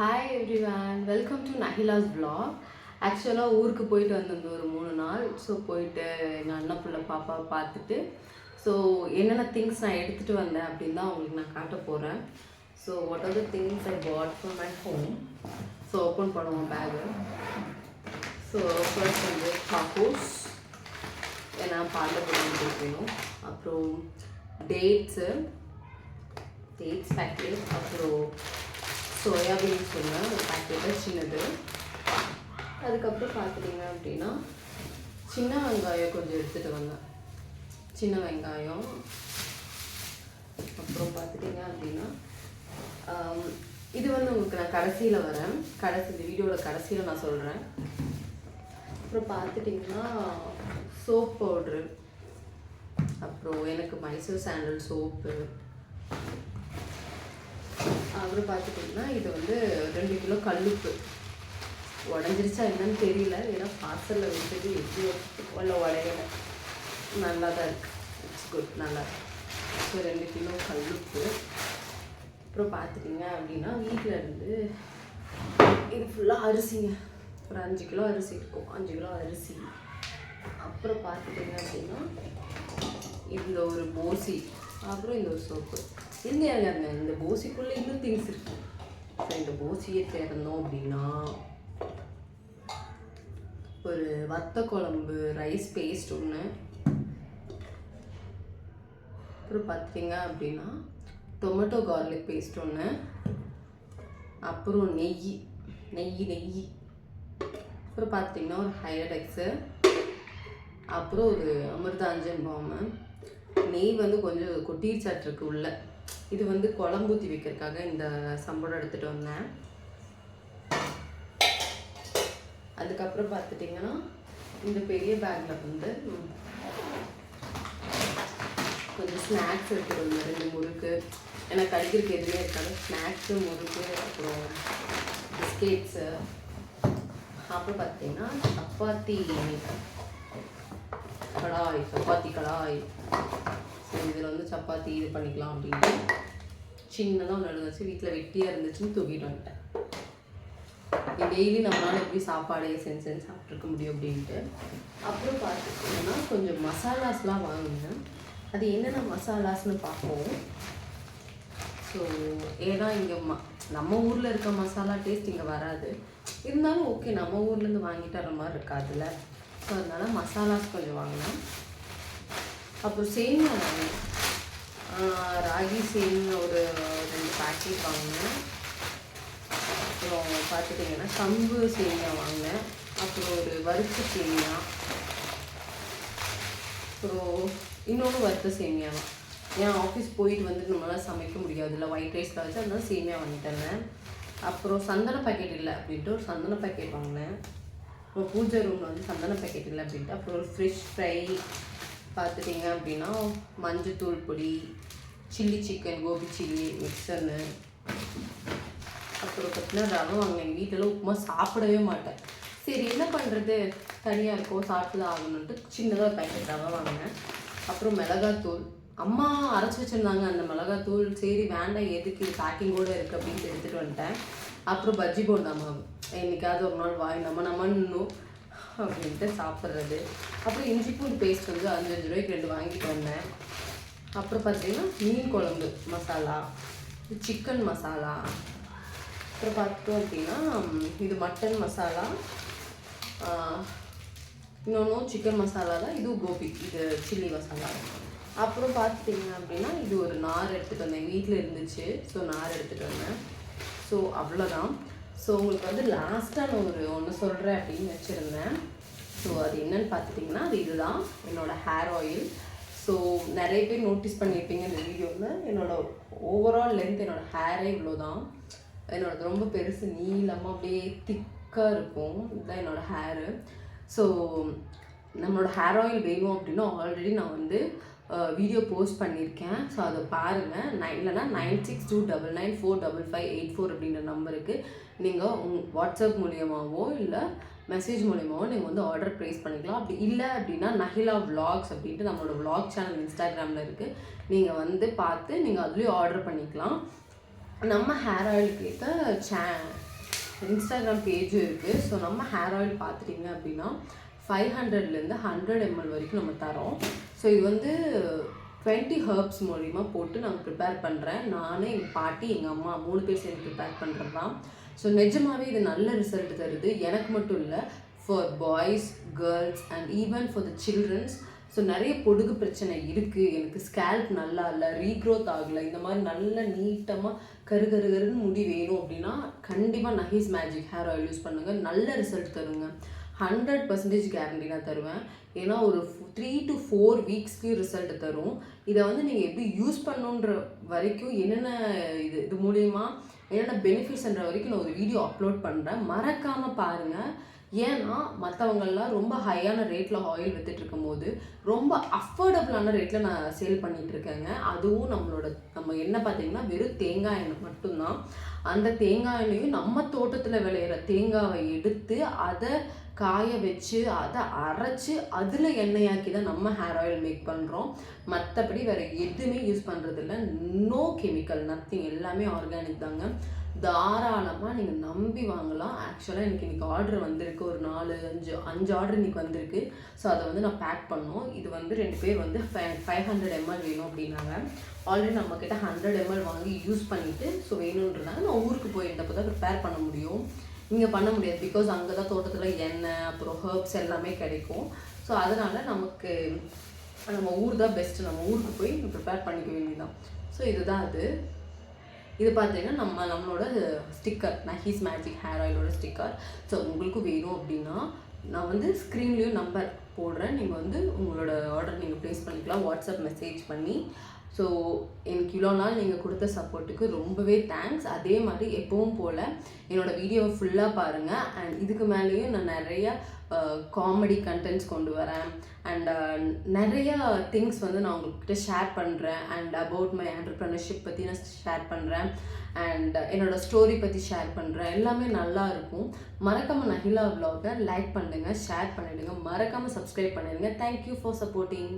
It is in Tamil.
Hi everyone, welcome to Nahila's vlog. ஆக்சுவலாக ஊருக்கு போயிட்டு வந்தது ஒரு 3 நாள். ஸோ போயிட்டு எங்கள் அண்ணன் பிள்ளை பாப்பாவை பார்த்துட்டு ஸோ என்னென்ன திங்ஸ் நான் எடுத்துகிட்டு வந்தேன் அப்படின்னு தான் உங்களுக்கு நான் காட்ட போகிறேன். So what are the things I pot for my home. So open பண்ணுவோம் பேகு. ஸோ ஃபர்ஸ்ட் வந்து காப்போஸ், ஏன்னா பாலில் போட்டு வைக்கணும். அப்புறம் டேட்ஸ் பேக்கெட், அப்புறம் சோயாபீன்ஸ் ஒன்று ஒரு பேக்கெட்டு சின்னது. அதுக்கப்புறம் பார்த்துட்டிங்க அப்படின்னா சின்ன வெங்காயம் கொஞ்சம் எடுத்துகிட்டு வந்தேன். சின்ன வெங்காயம். அப்புறம் பார்த்துட்டிங்க அப்படின்னா இது வந்து உங்களுக்கு நான் கடைசியில் வரேன், இந்த வீடியோட கடைசியில் நான் சொல்கிறேன். அப்புறம் பார்த்துட்டிங்கன்னா சோப் பவுட்ரு, அப்புறம் எனக்கு மைசூர் சாண்டல் சோப்பு. அப்புறம் பார்த்துட்டிங்கன்னா இது வந்து 2 கிலோ கல்லுப்பு. உடஞ்சிருச்சா என்னன்னு தெரியல, ஏன்னா பார்சலில் வச்சது எப்படி உள்ள உடையலை, நல்லா தான் இருக்குது. இட்ஸ் குட், நல்லா இருக்கு. ஸோ 2 கிலோ கல்லுப்பு. அப்புறம் பார்த்துட்டிங்க அப்படின்னா வீட்டில் இருந்து இது ஃபுல்லாக அரிசிங்க, ஒரு 5 கிலோ அரிசி இருக்கும், 5 கிலோ அரிசி. அப்புறம் பார்த்துட்டிங்க அப்படின்னா இந்த ஒரு போசி, அப்புறம் இந்த ஒரு சோப்பு. இந்த போசிக்குள்ளே இன்னும் திங்ஸ் இருக்கு. ஸோ இந்த போசியை திறந்தோம் அப்படின்னா ஒரு வத்த குழம்பு ரைஸ் பேஸ்ட் ஒன்று. அப்புறம் பார்த்திங்க அப்படின்னா டொமேட்டோ கார்லிக் பேஸ்ட் ஒன்று. அப்புறம் நெய். அப்புறம் பார்த்திங்கன்னா ஒரு ஹைலடெக்ஸு. அப்புறம் ஒரு அமிர்தாஞ்சன் பாமு. நெய் வந்து கொஞ்சம் கொட்டிச்சாட்டிருக்கு உள்ள. இது வந்து குழம்பு ஊற்றி வைக்கிறதுக்காக இந்த சம்பளம் எடுத்துகிட்டு வந்தேன். அதுக்கப்புறம் பார்த்துட்டிங்கன்னா இந்த பெரிய பேக்கில் வந்து கொஞ்சம் ஸ்நாக்ஸ் எடுத்துகிட்டு வந்தேன். 2 முறுக்கு, எனக்கு அடிக்கிறதுக்கு எதுவுமே இருக்காது. ஸ்நாக்ஸு, முறுக்கு, அப்புறம் பிஸ்கெட்ஸு. அப்புறம் பார்த்திங்கன்னா சப்பாத்தி கடாய். ஸோ இதில் வந்து சப்பாத்தி இது பண்ணிக்கலாம் அப்படின்ட்டு சின்னதாக ஒன்று இருந்துச்சு, வீட்டில் வெட்டியாக இருந்துச்சுன்னு தூக்கிட்டு வந்துட்டேன். டெய்லி நம்மளால் எப்படி சாப்பாடே செஞ்சு சாப்பிட்ருக்க முடியும் அப்படின்ட்டு. அப்புறம் பார்த்துக்கிட்டோம்னா கொஞ்சம் மசாலாஸ்லாம் வாங்கினேன். அது என்னென்ன மசாலாஸ்ன்னு பார்ப்போம். ஸோ ஏன்னா இங்கே நம்ம ஊரில் இருக்க மசாலா டேஸ்ட் இங்கே வராது. இருந்தாலும் ஓகே, நம்ம ஊர்லேருந்து வாங்கிட்டு வர மாதிரி இருக்காதுல்ல. ஸோ அதனால் மசாலாஸ் கொஞ்சம் வாங்கினேன். அப்புறம் சேமியா வாங்கினேன். ராகி சேமியா ஒரு 2 பேக்கெட் வாங்கினேன். அப்புறம் பார்த்துட்டிங்கன்னா கம்பு சேமியா வாங்கினேன். அப்புறம் ஒரு வறுத்த சேமியா, அப்புறம் இன்னொன்று வறுத்த சேமியா தான். ஏன் ஆஃபீஸ் போயிட்டு வந்துட்டு நம்மளால் சமைக்க முடியாது இல்லை, ஒயிட் ரைஸில் வச்சு, அதனால சேமியா வாங்கிட்டேன். அப்புறம் சந்தன பேக்கெட் இல்லை அப்படின்ட்டு ஒரு சந்தன பேக்கெட் வாங்கினேன். அப்புறம் பூஜை ரூமில் வந்து சந்தன பேக்கெட் இல்லை அப்படின்ட்டு. அப்புறம் ஒரு ஃபிஷ் ஃப்ரை பார்த்துட்டிங்க அப்படின்னா மஞ்சத்தூள் பொடி, சில்லி சிக்கன், கோபி சில்லி மிக்சர்னு. அப்புறம் பார்த்தீங்கன்னா ரவை வாங்கினேன். எங்கள் வீட்டிலலாம் உப்புமா சாப்பிடவே மாட்டேன். சரி என்ன பண்ணுறது, தனியாக இருக்கும், சாப்பிட்டு தான் ஆகணுன்ட்டு சின்னதாக பேக்கெட் ரவை வாங்கினேன். அப்புறம் மிளகாத்தூள் அம்மா அரைச்சி வச்சுருந்தாங்க. அந்த மிளகாத்தூள் சரி வேண்டாம், எதுக்கு பேக்கிங்கோடு இருக்குது அப்படின்ட்டு எடுத்துகிட்டு வந்துட்டேன். அப்புறம் பஜ்ஜி போண்டா மாவு, என்றைக்காவது ஒரு நாள் வாங்கி நம்மன்னு அப்படின்ட்டு சாப்பிட்றது. அப்புறம் இஞ்சி பூண்டு பேஸ்ட் வந்து 5 ரூபாய்க்கு 2 வாங்கிட்டு வந்தேன். அப்புறம் பார்த்திங்கன்னா மீன் குழம்பு மசாலா, சிக்கன் மசாலா. அப்புறம் பார்த்தோம் அப்படின்னா இது மட்டன் மசாலா, இன்னொன்றும் சிக்கன் மசாலா தான், இதுவும் கோபி, இது சில்லி மசாலா. அப்புறம் பார்த்துட்டிங்க அப்படின்னா இது ஒரு நார் எடுத்துகிட்டு வந்தேன், வீட்டில் இருந்துச்சு. ஸோ நார் எடுத்துகிட்டு வந்தேன். ஸோ அவ்வளோதான். ஸோ உங்களுக்கு வந்து லாஸ்ட்டாக நான் ஒன்று சொல்கிறேன் அப்படின்னு வச்சுருந்தேன். ஸோ அது என்னன்னு பார்த்துட்டிங்கன்னா அது இதுதான் என்னோடய ஹேர் ஆயில். ஸோ நிறைய பேர் நோட்டீஸ் பண்ணியிருப்பீங்க இந்த வீடியோவில். என்னோடய ஓவரால் லென்த், என்னோடய ஹேரே இவ்வளோ தான். என்னோடது ரொம்ப பெருசு, நீளமாக அப்படியே திக்காக இருக்கும். இதுதான் என்னோடய ஹேரு. ஸோ நம்மளோட ஹேர் ஆயில் வேணும் அப்படின்னா ஆல்ரெடி நான் வந்து வீடியோ போஸ்ட் பண்ணியிருக்கேன். ஸோ அதை பாருங்கள். இல்லைனா 9629945584 அப்படின்ற நம்பருக்கு நீங்கள் வாட்ஸ்அப் மூலியமாகவோ இல்லை மெசேஜ் மூலியமாகவோ நீங்கள் வந்து ஆர்டர் ப்ளேஸ் பண்ணிக்கலாம். அப்படி இல்லை அப்படின்னா நஹிலா விலாக்ஸ் அப்படின்ட்டு நம்மளோட விலாக் சேனல் இன்ஸ்டாகிராமில் இருக்குது. நீங்கள் வந்து பார்த்து நீங்கள் அதுலேயும் ஆர்டர் பண்ணிக்கலாம். நம்ம ஹேர் ஆயிலுக்கு ஏற்ற இன்ஸ்டாகிராம் பேஜும் இருக்குது. ஸோ நம்ம ஹேர் ஆயில் பார்த்துட்டிங்க அப்படின்னா 500லேருந்து 100 ml வரைக்கும் நம்ம தரோம். ஸோ இது வந்து 20 ஹெர்ப்ஸ் மூலிமா போட்டு நான் ப்ரிப்பேர் பண்ணுறேன். நான், எங்கள் பாட்டி, எங்கள் அம்மா 3 பேர் சேர்ந்து ப்ரிப்பேர் பண்ணுறது தான். ஸோ நிஜமாகவே இது நல்ல ரிசல்ட் தருது. எனக்கு மட்டும் இல்லை, for boys, girls and even for the childrens. So நிறைய பொடுகு பிரச்சனை இருக்குது, எனக்கு ஸ்கேல்ப் நல்லா இல்லை, ரீக்ரோத் ஆகலை, இந்த மாதிரி நல்ல நீட்டமாக கருன்னு முடி வேணும் அப்படின்னா கண்டிப்பாக நஹீஸ் மேஜிக் ஹேர் ஆயில் யூஸ் பண்ணுங்கள். நல்ல ரிசல்ட் தருங்க. 100% கேரண்டி நான் தருவேன். ஏன்னா ஒரு 3 to 4 வீக்ஸ்க்கு ரிசல்ட் தரும். இதை வந்து நீங்கள் எப்படி யூஸ் பண்ணுன்ற வரைக்கும் என்னென்ன இது மூலிமா என்னென்ன பெனிஃபிட்ஸ்ன்ற வரைக்கும் நான் ஒரு வீடியோ அப்லோட் பண்ணுறேன், மறக்காமல் பாருங்கள். ஏன்னா மற்றவங்கள்லாம் ரொம்ப ஹையான ரேட்டில் ஆயில் விற்றுட்டு இருக்கும்போது ரொம்ப அஃபோர்டபுளான ரேட்டில் நான் சேல் பண்ணிகிட்ருக்கேங்க. அதுவும் நம்ம என்ன பார்த்திங்கன்னா வெறும் தேங்காய் எண்ணெய் மட்டும்தான். அந்த தேங்காய் எண்ணெயும் நம்ம தோட்டத்தில் விளையிற தேங்காவை எடுத்து அதை காய வச்சு அதை அரைச்சி அதில் எண்ணெயாக்கி தான் நம்ம ஹேர் ஆயில் மேக் பண்ணுறோம். மற்றபடி வேறு எதுவுமே யூஸ் பண்ணுறதில்ல. நோ கெமிக்கல், நத்திங், எல்லாமே ஆர்கானிக் தாங்க. தாராளமாக நீங்கள் நம்பி வாங்கலாம். ஆக்சுவலாக எனக்கு இன்றைக்கி ஆர்டர் வந்திருக்கு, ஒரு 4-5 ஆர்டர் இன்றைக்கி வந்திருக்கு. ஸோ அதை வந்து நான் பேக் பண்ணோம். இது வந்து 2 பேர் வந்து 500 ml வேணும் அப்படின்னாங்க. ஆல்ரெடி நம்மக்கிட்ட 100 ml வாங்கி யூஸ் பண்ணிவிட்டு ஸோ வேணுன்றதாங்க நான் ஊருக்கு போயிருந்தப்போ தான் ப்ரிப்பேர் பண்ண முடியும். இங்கே பண்ண முடியாது, பிகாஸ் அங்கே தான் தோட்டத்தில் எண்ணெய் அப்புறம் ஹெர்ப்ஸ் எல்லாமே கிடைக்கும். ஸோ அதனால் நமக்கு நம்ம ஊர் தான் பெஸ்ட்டு, நம்ம ஊருக்கு போய் ப்ரிப்பேர் பண்ணிக்க வேண்டியதுதான். ஸோ இதுதான் அது. இது பார்த்தீங்கன்னா நம்மளோட ஸ்டிக்கர், நஹீஸ் மேஜிக் ஹேர் ஆயிலோட ஸ்டிக்கர். ஸோ உங்களுக்கு வேணும் அப்படின்னா நான் வந்து ஸ்க்ரீன்லேயும் நம்பர் போடுறேன். நீங்கள் வந்து உங்களோட ஆர்டர் நீங்கள் ப்ளேஸ் பண்ணிக்கலாம் வாட்ஸ்அப் மெசேஜ் பண்ணி. ஸோ எனக்கு இவ்வளோ நாள் நீங்கள் கொடுத்த சப்போர்ட்டுக்கு ரொம்பவே தேங்க்ஸ். அதே மாதிரி எப்பவும் போல் என்னோடய வீடியோவை ஃபுல்லாக பாருங்கள். அண்ட் இதுக்கு மேலேயும் நான் நிறையா காமெடி கண்டென்ட்ஸ் கொண்டு வரேன். அண்ட் நிறையா திங்ஸ் வந்து நான் உங்கள்கிட்ட ஷேர் பண்ணுறேன். அண்ட் அபவுட் மை என்டர்ப்ரனர்ஷிப் பற்றி நான் ஷேர் பண்ணுறேன். அண்ட் என்னோடய ஸ்டோரி பற்றி ஷேர் பண்ணுறேன். எல்லாமே நல்லா இருக்கும். மறக்காமல் நஹிலா vlog லைக் பண்ணுங்கள், ஷேர் பண்ணிவிடுங்க, மறக்காமல் சப்ஸ்கிரைப் பண்ணிடுங்க. Thank you for supporting.